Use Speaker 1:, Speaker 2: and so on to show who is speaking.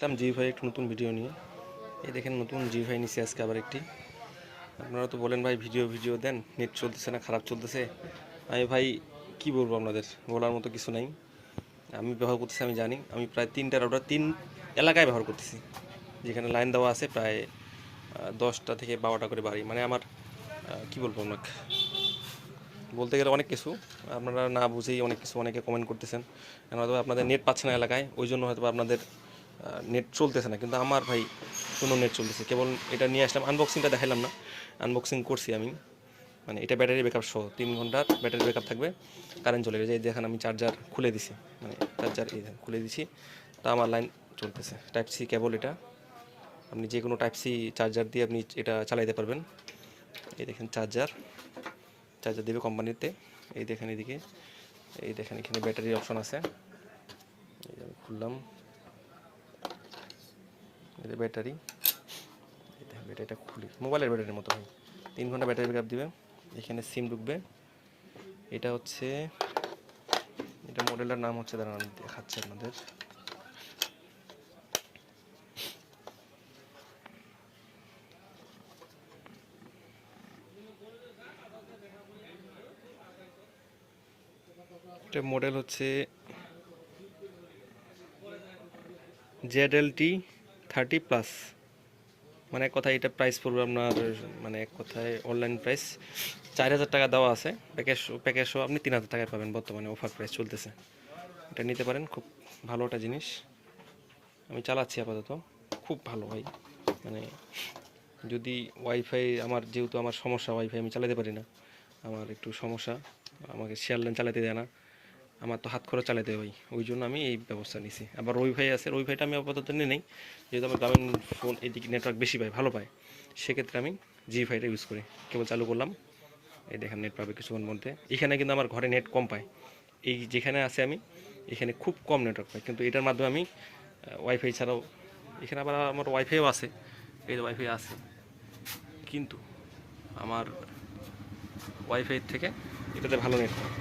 Speaker 1: আসলাম জিভাই একটু নতুন ভিডিও নিয়ে। এই দেখেন নতুন জিভাই নিছি আজকে আবার একটি। আপনারা তো বলেন ভাই ভিডিও দেন, নেট চলতেছে না, খারাপ চলতেছে। আমি ভাই কি বলবো, আপনাদের বলার মতো কিছু নাই। আমি ব্যবহার করতেছি, আমি জানি। আমি প্রায় 3টা রাউটার 3 এলাকায় ব্যবহার করতেছি, যেখানে লাইন দেওয়া আছে প্রায় 10টা থেকে 12টা করে বাড়ি। মানে আমার কি বলবো আপনাকে, বলতে গেলে অনেক কিছু। আপনারা না বুঝেই অনেক কিছু অনেকে কমেন্ট করতেছেন, হয়তো আপনাদের নেট পাচ্ছে না এলাকায়, ওই জন্য হয়তো আপনাদের নেট চলতেছে না। কিন্তু আমার ভাই কোনো নেট চলতেছে। কেবল এটা নিয়ে আসলাম, আনবক্সিংটা দেখালাম না, আনবক্সিং করছি আমি। মানে এটা ব্যাটারি ব্যাকআপ সহ 3 ঘন্টার ব্যাটারি ব্যাকআপ থাকবে, কারেন্ট চলে গেছে। এই দেখেন আমি চার্জার খুলে দিছি, মানে চার্জার এই খুলে দিছি, তা আমার লাইন চলতেছে। টাইপ সি কেবল এটা, আপনি যে কোনো টাইপ সি চার্জার দিয়ে আপনি এটা চালাইতে পারবেন। এই দেখেন চার্জার দেবে কোম্পানিতে। এই দেখেন এদিকে, এই দেখেন এখানে ব্যাটারির অপশন আছে। এই আমি খুললাম, এটা ব্যাটারি। এই দেখেন ব্যাটারিটা খুলি, মোবাইলের ব্যাটারির মতো হয়। 3 ঘন্টা ব্যাটারি ব্যাকআপ দিবে। এখানে সিম ঢুকবে। এটা হচ্ছে, এটা মডেলটার নাম হচ্ছে, দাঁড়ান আমি দেখাচ্ছি আপনাদের। এটা মডেল হচ্ছে ZLT30+। মানে এক কথায় এটা প্রাইস পড়বে আপনার, মানে এক কথায় অনলাইন প্রাইস 4000 টাকা দেওয়া আছে। প্যাকেজ আপনি 3000 টাকায় পাবেন, বর্তমানে অফার প্রাইস চলতেছে। এটা নিতে পারেন, খুব ভালো একটা জিনিস। আমি চালাচ্ছি আপাতত, খুব ভালো ভাই। মানে যদি ওয়াইফাই, আমার যেহেতু আমার সমস্যা, ওয়াইফাই আমি চালাতে পারি না, আমার একটু সমস্যা, আমাকে শেয়ার লাইন চালাতে দেয় না, আমার তো হাত খরচ চালাতে হয়, ওই জন্য আমি এই ব্যবস্থা নিছি। আবার ওয়াইফাই আছে, ওয়াইফাইটা আমি আপাতত নিয়ে নেই, যেহেতু আমার গ্রামীণ ফোন এদিকে নেটওয়ার্ক বেশি পায়, ভালো পায়। সেক্ষেত্রে আমি জিফাইটা ইউজ করি। কেবল চালু করলাম, এই দেখেন নেট পাবে কিছুক্ষণ মধ্যে। এখানে কিন্তু আমার ঘরে নেট কম পায়, এই যেখানে আছে আমি এখানে খুব কম নেটওয়ার্ক পাই। কিন্তু এটার মাধ্যমে আমি ওয়াইফাই ছাড়াও, এখানে আবার আমার ওয়াইফাইও আছে, এই ওয়াইফাই আছে, কিন্তু আমার ওয়াইফাই থেকে এটাতে ভালো নেট পায়।